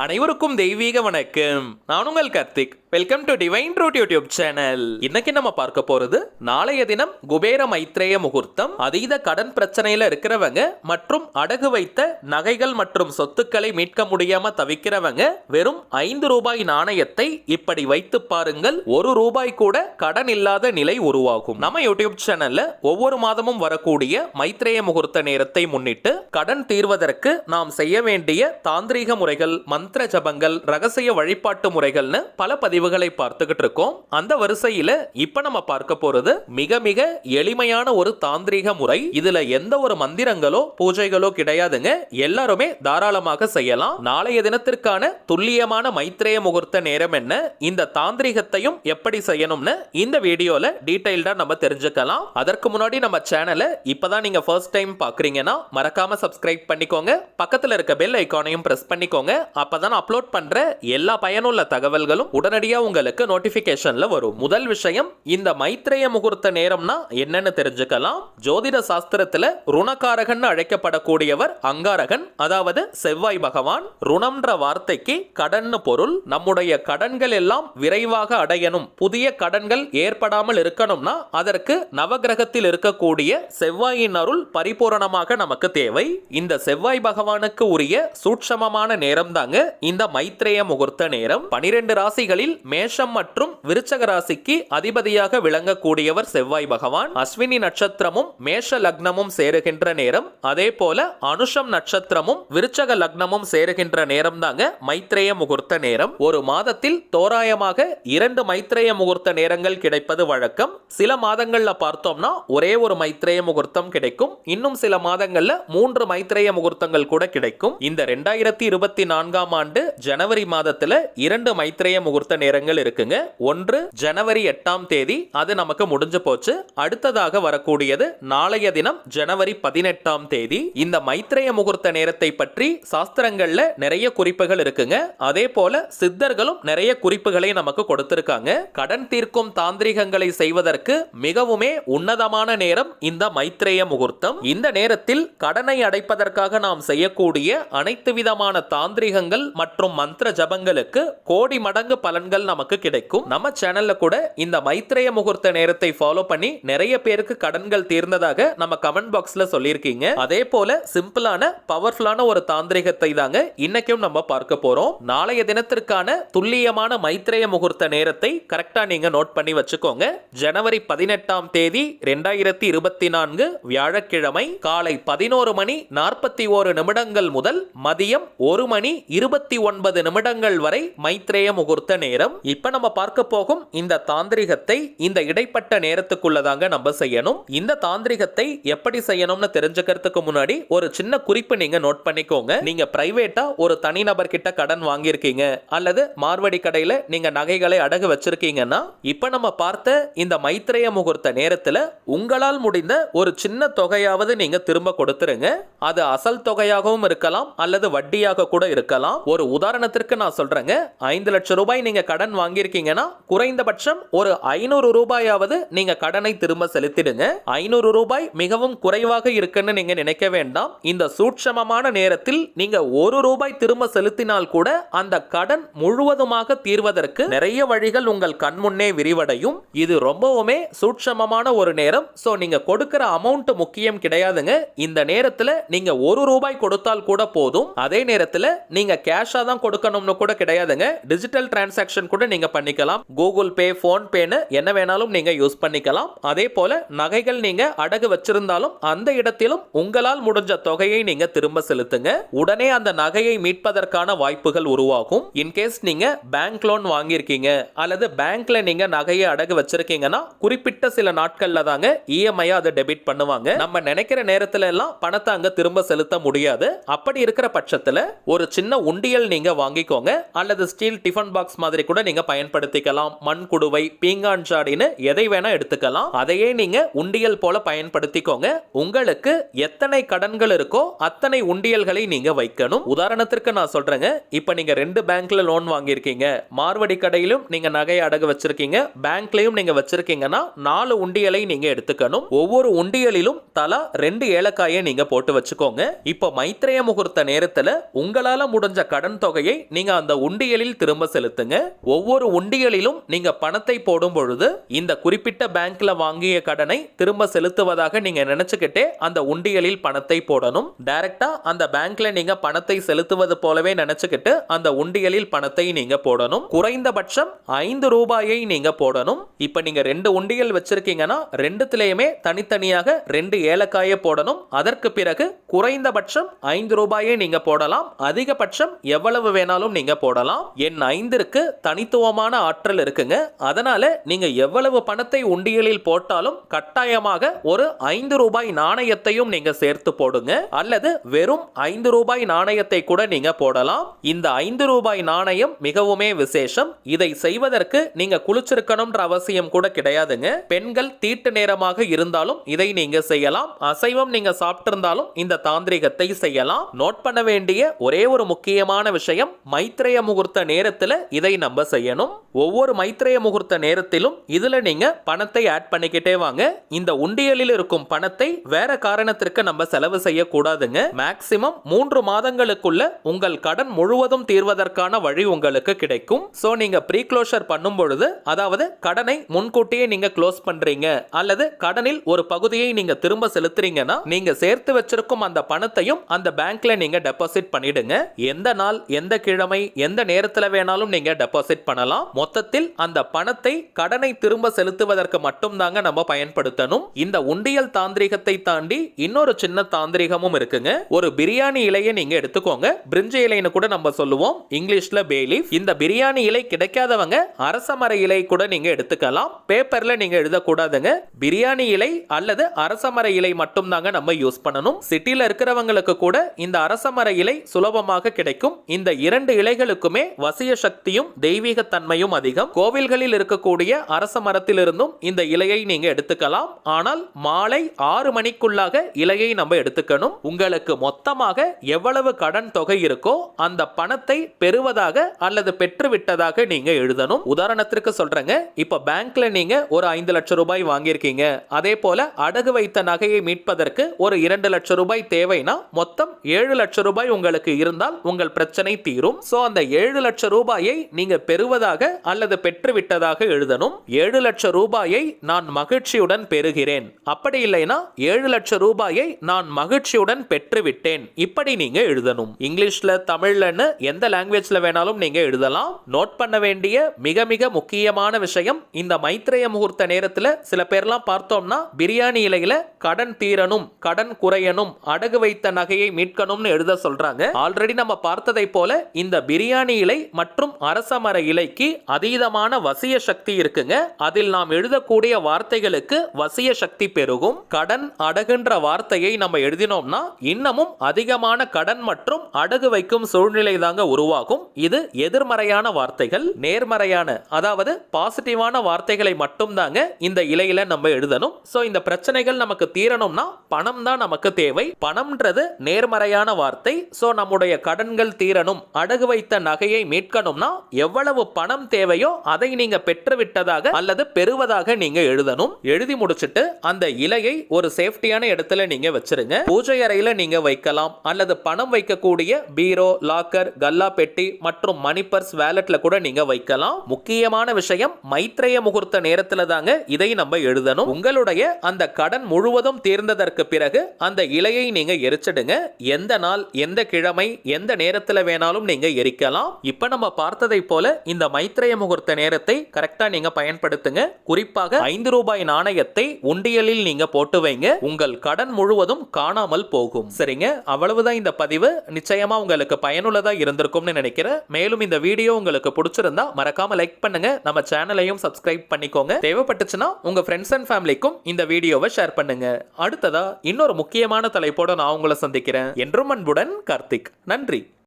அனைவருக்கும் தெய்வீக வணக்கம். நான் உங்கள் Karthik. Welcome to divine truth YouTube channel. இன்னைக்கு நம்ம பார்க்க போறது நாளைய தினம் குபேர மைத்ரேய முகூர்த்தம். அதீத கடன் பிரச்சனையில இருக்கிறவங்க மற்றும் அடகு வைத்த நகைகள் மற்றும் சொத்துக்களை மீட்க முடியாம தவிக்கிறவங்க வெறும் 5 ரூபாய் நாணயத்தை இப்படி வைத்து பாருங்கள். 1 ரூபாய் கூட கடன் இல்லாத நிலை உருவாகும். நம்ம யூடியூப் சேனல்ல ஒவ்வொரு மாதமும் வரக்கூடிய மைத்ரேய முகூர்த்த நேரத்தை முன்னிட்டு கடன் தீர்வதற்கு நாம் செய்ய வேண்டிய தாந்திரீக முறைகள், மந்திர ஜபங்கள், ரகசிய வழிபாட்டு முறைகள்னு பல பதிவுகளை பார்த்துக்கிட்டு இருக்கோம். அந்த வரிசையில இப்ப நம்ம பார்க்க போறது மிக மிக எளிமையான ஒரு தாந்திரீக முறை. இதுல எந்த ஒரு மந்திரங்களோ பூஜைகளோ கிடையாதுங்க. எல்லாருமே தாராளமாக செய்யலாம். நாளைய தினத்திற்கான துல்லியமான மைத்ரேய முகூர்த்த நேரம் என்ன, இந்த தாந்திரீகத்தையும் எப்படி செய்யணும்னு இந்த வீடியோல டீடைல்டா நம்ம தெரிஞ்சுக்கலாம். அதற்கு முன்னாடி நம்ம சேனலை இப்பதான் நீங்க ஃபர்ஸ்ட் டைம் பாக்குறீங்கன்னா மறக்காம சப்ஸ்கிரைப் பண்ணிக்கோங்க. பக்கத்துல இருக்க பெல் ஐகானையும் பிரஸ் பண்ணிக்கோங்க. அப்பதான் அப்லோட் பண்ற எல்லா பயனுள்ள தகவல்களும் உடனடியா உங்களுக்கு நோட்டிபிகேஷன்ல வரும். முதல் விஷயம், இந்த மைத்ரேய முகூர்த்த நேரம்னா என்னன்னு தெரிஞ்சுக்கலாம். ஜோதிட சாஸ்திரத்துல ருணகாரகன் அழைக்கப்படக்கூடியவர் அங்காரகன், அதாவது செவ்வாய் பகவான். ருணம்ன்ற வார்த்தைக்கு கடன் பொருள். நம்முடைய கடன்கள் எல்லாம் விரைவாக அடையணும், புதிய கடன்கள் ஏற்படாமல் இருக்கணும்னா அதற்கு நவகிரகத்தில் இருக்கக்கூடிய செவ்வாயின் அருள் பரிபூரணமாக நமக்கு தேவை. இந்த செவ்வாய் பகவானுக்கு உரிய சூட்சமமான நேரம் தாங்க இந்த மைத்ரேய முகூர்த்த நேரம். 12 ராசிகளில் மேஷம் மற்றும் விருச்சக ராசிக்கு அதிபதியாக விளங்கக்கூடியவர் செவ்வாய் பகவான். அஸ்வினி நட்சத்திரமும் மேஷ லக்னமும் சேருகின்ற நேரம், அதே போல அனுஷம் நட்சத்திரமும் விருச்சக லக்னமும் சேருகின்ற நேரம் தாங்க மைத்ரேய முகூர்த்த நேரம். ஒரு மாதத்தில் தோராயமாக 2 மைத்ரேய முகூர்த்த நேரங்கள் கிடைப்பது வழக்கம். சில மாதங்கள்ல பார்த்தோம்னா ஒரே ஒரு மைத்ரேய முகூர்த்தம் கிடைக்கும். இன்னும் சில மாதங்கள்ல 3 மைத்ரேய முகூர்த்தங்கள் கூட கிடைக்கும். இந்த 2024ஆம் ஆண்டு ஜனவரி மாதத்துல 2 மைத்ரேய முகூர்த்த நேரங்கள் இருக்குங்க. ஒன்று ஜனவரி 8ஆம் தேதி, அது நமக்கு முடிஞ்சு போச்சு. அடுத்ததாக வரக்கூடியது நாளைய தினம் ஜனவரி 18ஆம் தேதி. இந்த மைத்ரேய முகூர்த்த நேரத்தை பற்றி சாஸ்திரங்கள்ல நிறைய குறிப்புகள் இருக்குங்க. அதே போல சித்தர்களும் நிறைய குறிப்புகளை நமக்கு கொடுத்திருக்காங்க. கடன் தீர்க்கும் தாந்திரிகங்களை செய்வதற்கு மிகவுமே உன்னதமான நேரம் இந்த மைத்ரேய முகூர்த்தம். இந்த நேரத்தில் கடனை அடைப்பதற்காக நாம் செய்யக்கூடிய அனைத்து விதமான தாந்திரிகங்கள் மற்றும் மந்திர ஜபங்களுக்கு கோடி மடங்கு பலன்கள் நமக்கு கிடைக்கும். நம்ம சேனல்ல கூட இந்த மைத்ரேய முகூர்த்த நேரத்தை ஃபாலோ பண்ணி நிறைய பேருக்கு கடன்கள் தீர்ந்ததாக நம்ம கமெண்ட் பாக்ஸ்ல சொல்லியிருக்கீங்க. அதே போல சிம்பிளான பவர்ஃபுல்லான ஒரு தாந்திரிகத்தை தாங்க இன்னைக்கும் நம்ம பார்க்க போறோம். நாளைய தினத்திற்கான துல்லியமான மைத்ரேய முகூர்த்த நேரத்தை கரெக்டா நீங்க நோட் பண்ணி வச்சுக்கோங்க. ஜனவரி 18ஆம் தேதி 2024 வியாழக்கிழமை காலை 11 மணி 41 நிமிடங்கள் முதல் மதியம் 1 மணி 29 நிமிடங்கள் வரை மைத்ரேய முகூர்த்த நேரம். இப்ப நம்ம பார்க்க போகும் இந்த தாந்திரிகத்தை இந்த இடைப்பட்ட நேரத்துக்குள்ளதாங்க நம்ம செய்யணும். இந்த தாந்திரிகத்தை எப்படி செய்யணும்னு தெரிஞ்சுக்கிறதுக்கு முன்னாடி ஒரு சின்ன குறிப்பு நீங்க நோட் பண்ணிக்கோங்க. நீங்க பிரைவேட்டா ஒரு தனிநபர் கிட்ட கடன் வாங்கியிருக்கீங்க அல்லது மார்வடி கடையில நீங்க நகைகளை அடகு வச்சிருக்கீங்கன்னா இப்ப நம்ம பார்த்த இந்த மைத்ரேய முகூர்த்த நேரத்துல உங்களால் முடிந்த ஒரு சின்ன தொகையாவது நீங்க திரும்ப கொடுத்துருங்க. அது அசல் தொகையாகவும் இருக்கலாம் அல்லது வட்டியாக கூட இருக்கலாம். ஒரு உதாரணத்திற்கு நான் சொல்றேங்க, 5 லட்சம் ரூபாய் நீங்க கடன் வாங்கியிருக்கீங்கன்னா குறைந்தபட்சம் ஒரு 500 ரூபாயாவது நீங்க கடனை திரும்ப செலுத்திடுங்க. 500 ரூபாய் மிகவும் குறைவாக இருக்குன்னு நீங்க நினைக்க வேண்டாம். இந்த சூட்சமமான நேரத்தில் நீங்க 1 ரூபாய் திரும்ப செலுத்தினால் கூட அந்த கடன் முழுவதுமாக தீர்வதற்கு நிறைய வழிகள் உங்கள் கண் முன்னே விரிவடையும். இது ரொம்பவுமே சூட்சமமான ஒரு நேரம். சோ நீங்க கொடுக்கிற அமௌண்ட் முக்கியம் கிடையாதுங்க. இந்த நேரத்துல நீங்க 1 ரூபாய் கொடுத்தால் கூட போதும். அதே நேரத்துல நீங்க கேஷா தான் கொடுக்கணும்னு கூட கிடையாதுங்க. டிஜிட்டல் டிரான்சாக்ஷன் கூட நீங்க பண்ணிக்கலாம். கூகுள் பே, போன் பேன்னு என்ன வேணாலும் நீங்க யூஸ் பண்ணிக்கலாம். அதே போல நகைகள் நீங்க அடகு வச்சிருந்தாலும் அந்த இடத்திலும் உங்களால் முடிஞ்ச தொகையை நீங்க திரும்ப செலுத்துங்க. உடனே அந்த நகையை மீட்பதற்கான வாய்ப்புகள் உருவாகும். இன்கேஸ் நீங்க பேங்க் லோன் வாங்கியிருக்கீங்க அல்லது பேங்க்ல நீங்க நகையை அடகு வச்சிருக்கீங்கன்னா குறிப்பிட்ட சில நாட்கள்ல தாங்க இஎம்ஐ அதை டெபிட் பண்ணுவாங்க. நம்ம நினைக்கிற நேரத்துல எல்லாம் பணத்தை அங்க திரும்ப செலுத்த முடியாது. அப்படி இருக்கிற பட்சத்துல ஒரு சின்ன உண்டியல் நீங்க வாங்கிக்கோங்க அல்லது ஸ்டீல் டிஃபன் பாக்ஸ் மாதிரி கூட கூட நீங்க பயன்படுத்திக்கலாம். மண் குடுவை, பீங்கான் ஜாடின்னு எதை வேணா எடுத்துக்கலாம். அதையே நீங்க உண்டியல் போல பயன்படுத்திக்கோங்க. உங்களுக்கு எத்தனை கடன்கள் இருக்கோ அத்தனை உண்டியல்களை நீங்க வைக்கணும். உதாரணத்திற்கு நான் சொல்றேங்க, இப்ப நீங்க 2 பேங்க்ல லோன் வாங்கியிருக்கீங்க, மார்வடி கடையிலும் நீங்க நகை அடகு வச்சிருக்கீங்க, பேங்க்லயும் நீங்க வச்சிருக்கீங்கன்னா 4 உண்டியலை நீங்க எடுத்துக்கணும். ஒவ்வொரு உண்டியலிலும் தலா 2 ஏலக்காயை நீங்க போட்டு வச்சுக்கோங்க. இப்ப மைத்ரேய முகூர்த்த நேரத்துல உங்களால முடிஞ்ச கடன் தொகையை நீங்க அந்த உண்டியலில் திரும்ப செலுத்துங்க. ஒவ்வொரு உண்டியலிலும் நீங்க பணத்தை போடும் பொழுது இந்த குறிப்பிட்ட பேங்க்ல வாங்கிய கடனை திரும்ப செலுத்துவதாக நீங்க நினைச்சுக்கிட்டே அந்த உண்டியலில் பணத்தை போடணும். டைரக்டா அந்த பேங்க்ல நீங்க பணத்தை செலுத்துவது போலவே நினைச்சுக்கிட்டு அந்த உண்டியலில் பணத்தை நீங்க போடணும். குறைந்தபட்சம் 5 ரூபாயை நீங்க போடணும். இப்ப நீங்க 2 உண்டியல் வச்சிருக்கீங்கன்னா 2த்துலயுமே தனித்தனியாக 2 ஏலக்காயை போடணும். அதற்கு பிறகு குறைந்தபட்சம் 5 ரூபாயை நீங்க போடலாம். அதிகபட்சம் எவ்வளவு வேணாலும் நீங்க போடலாம். எண் 5ற்கு தனித்துவமான ஆற்றல் இருக்குங்க. அதனால நீங்க எவ்வளவு பணத்தை உண்டியலில் போட்டாலும் கட்டாயமாக ஒரு 5 ரூபாய் நாணயத்தையும் நீங்க சேர்த்து போடுங்க. அல்லது வெறும் 5 ரூபாய் நாணயத்தை கூட நீங்க போடலாம். இந்த 5 ரூபாய் நாணயம் மிகவுமே விசேஷம். இதை செய்வதற்கு நீங்க குளிச்சிருக்கணும்ன்ற அவசியம் கூட கிடையாதுங்க. பெண்கள் தீட்டு நேரமாக இருந்தாலும் இதை நீங்க செய்யலாம். அசைவம் நீங்க சாப்பிட்டிருந்தாலும் இந்த தாந்திரிகத்தை செய்யலாம். நோட் பண்ண வேண்டிய ஒரே ஒரு முக்கியமான விஷயம், மைத்ரேய முகூர்த்த நேரத்துல இதை நம்ம செய்யணும். ஒவ்வொரு மைத்ரேய முகூர்த்த நேரத்திலும் இதுல நீங்க பணத்தை ஆட் பண்ணிக்கிட்டே வாங்க. இந்த உண்டியலில் இருக்கும் பணத்தை வேற காரணத்திற்கு நம்ம செலவு செய்யக்கூடாதுங்க. மேக்சிமம் 3 மாதங்களுக்குள்ள உங்கள் கடன் முழுவதும் தீர்வதற்கான வழி உங்களுக்கு கிடைக்கும். சோ நீங்க ப்ரீ க்ளோஷர் பண்ணும் பொழுது, அதாவது கடனை முன்கூட்டியே நீங்க க்ளோஸ் பண்றீங்க அல்லது கடனில் ஒரு பகுதியை நீங்க திரும்ப செலுத்துறீங்கன்னா நீங்க சேர்த்து வச்சிருக்கும் அந்த பணத்தையும் அந்த பேங்க்ல நீங்க டெபாசிட் பண்ணிடுங்க. எந்த நாள், எந்த கிழமை, எந்த நேரத்துல வேணாலும் நீங்க டெபாசிட் பண்ணலாம். மொத்தத்தில் அந்த பணத்தை கடனை திரும்ப செலுத்துவதற்கு மட்டும் தாங்க நம்ம பயன்படுத்தணும். இந்த உண்டியல் தாந்திரிகத்தை தாண்டி இன்னொரு சின்ன தாந்திரிகமும் இருக்குங்க. ஒரு பிரியாணி இலையை நீங்க எடுத்துக்கோங்க. பிரிஞ்சி இலைன்னு கூட நம்ம சொல்லுவோம், இங்கிலீஷ்ல பே லீஃப். இந்த பிரியாணி இலை கிடைக்காதவங்க அரசமர இலை கூட நீங்க எடுத்துக்கலாம். பேப்பர்ல நீங்க எழுதக்கூடாதுங்க. பிரியாணி இலை அல்லது அரசமர இலை மட்டும் தாங்க நம்ம யூஸ் பண்ணணும். சிட்டில இருக்கிறவங்களுக்கு கூட இந்த அரசமர இலை சுலபமாக கிடைக்கும். இந்த 2 இலைகளுக்குமே வசிய சக்தியும் தெய்வீக தன்மையும் அதிகம். கோவில்களில் இருக்கக்கூடிய அரச மரத்திலிருந்தும் இந்த இலையை நீங்க எடுத்துக்கலாம். ஆனால் மாலை 6 மணிக்குள்ளாக இலையை நம்ம எடுத்துக்கணும். உங்களுக்கு மொத்தமாக எவ்வளவு கடன் தொகை இருக்கோ அந்த பணத்தை பெறுவதாக அல்லது பெற்றுவிட்டதாக நீங்க எழுதணும். உதாரணத்திற்கு சொல்றேங்க, இப்ப பேங்க்ல நீங்க ஒரு 5 லட்சம் ரூபாய் வாங்கியிருக்கீங்க. அதே போல அடகு வைத்த நகையை மீட்பதற்கு ஒரு 2 லட்சம் ரூபாய் தேவைனா மொத்தம் 7 லட்சம் ரூபாய் உங்களுக்கு இருந்தால் உங்கள் பிரச்சனை தீரும். சோ அந்த 7 லட்சம் ரூபாயை நீங்க பெறுவதாக அல்லது பெற்றுவிட்டதாக எழுதணும். 7 லட்சம் ரூபாயை நான் மகிழ்ச்சியுடன் பெறுகிறேன், அப்படி இல்லைனா 7 லட்சம் ரூபாயை நான் மகிழ்ச்சியுடன் பெற்றுவிட்டேன், இப்படி நீங்க எழுதணும். இங்கிலீஷ்ல, தமிழ்லன்னு எந்த லாங்குவேஜ்ல வேணாலும் நீங்க எழுதலாம். நோட் பண்ண வேண்டிய மிக மிக முக்கியமான விஷயம், இந்த மைத்ரேய முகூர்த்த நேரத்துல சில பேர்லாம் பார்த்தோம்னா பிரியாணி இலையில கடன் தீரணும், கடன் குறையணும், அடகு வைத்த நகையை மீட்கணும்னு எழுத சொல்றாங்க. ஆல்ரெடி நம்ம பார்த்ததை போல இந்த பிரியாணி இலை மற்றும் அரசமர இலைக்கு அதீதமான வசிய சக்தி இருக்குங்க. அதில் நாம் எழுதக்கூடிய வார்த்தைகளுக்கு வசிய சக்தி பெருகும். கடன் அடகுன்ற வார்த்தையை நம்ம எழுதினோம்னா இன்னமும் அதிகமான கடன் மற்றும் அடகு வைக்கும் சூழ்நிலை தாங்க உருவாகும். இது எதிர்மறையான வார்த்தைகள். நேர்மறையான, அதாவது பாசிட்டிவான வார்த்தைகளை மட்டும் தாங்க இந்த இலையில நம்ம எழுதணும். சோ இந்த பிரச்சனைகள் நமக்கு தீரணும்னா பணம் தான் நமக்கு தேவை. பணம்ன்றது நேர்மறையான வார்த்தை. சோ நம்முடைய கடன்கள் தீரணும், அடகு வைத்த நகையை மீட்கணும்னா எவ்வளவு பணம் தேவையோ அதை நீங்க பெற்றுவிட்டதாக அல்லது பெறுவதாக நீங்க எழுதணும். எழுதி முடிச்சிட்டு அந்த இலையை ஒரு சேஃப்டியான இடத்துல நீங்க வச்சிருங்க. பூஜை அறையில நீங்க வைக்கலாம் அல்லது பணம் வைக்கக்கூடிய பீரோ, லாக்கர், கல்லா பெட்டி மற்றும் மணி பர்ஸ், வேலட்ல கூட நீங்க வைக்கலாம். முக்கியமான விஷயம், மைத்ரேய முகூர்த்த நேரத்துல தாங்க இதை நம்ம எழுதணும். உங்களுடைய அந்த கடன் முழுவதும் தீர்ந்ததற்கு பிறகு அந்த இலையை நீங்க எரிச்சிடுங்க. எந்த நாள், எந்த கிழமை, எந்த நேரத்துல வேணாலும் நீங்க எரிக்கலாம். இப்ப நம்ம பார்த்ததை போல இந்த மைத்ரேய முகூர்த்த நேரத்தை கரெக்டா நீங்க பயன்படுத்துங்க. குறிப்பாக 5 ரூபாய் நாணயத்தை உண்டியலில் நீங்க போட்டு வைங்க. உங்கள் கடன் முழுவதும் காணாமல் போகும். சரிங்க, அவ்வளவுதான் இந்த பதிவு. நிச்சயமா உங்களுக்கு பயனுள்ளதா இருந்திருக்கும்னு நினைக்கிறேன். மேலும் இந்த வீடியோ உங்களுக்கு பிடிச்சிருந்தா மறக்காம லைக் பண்ணுங்க. நம்ம சேனலையும் சப்ஸ்கிரைப் பண்ணிக்கோங்க. தேவைப்பட்டுச்சுன்னா உங்க ஃப்ரெண்ட்ஸ் அண்ட் ஃபேமிலிக்கும் இந்த வீடியோவை ஷேர் பண்ணுங்க. அடுத்ததா இன்னொரு முக்கியமான தலைப்போட நான் உங்களை சந்திக்கிறேன். என்றும் அன்புடன் கார்த்திக். நன்றி.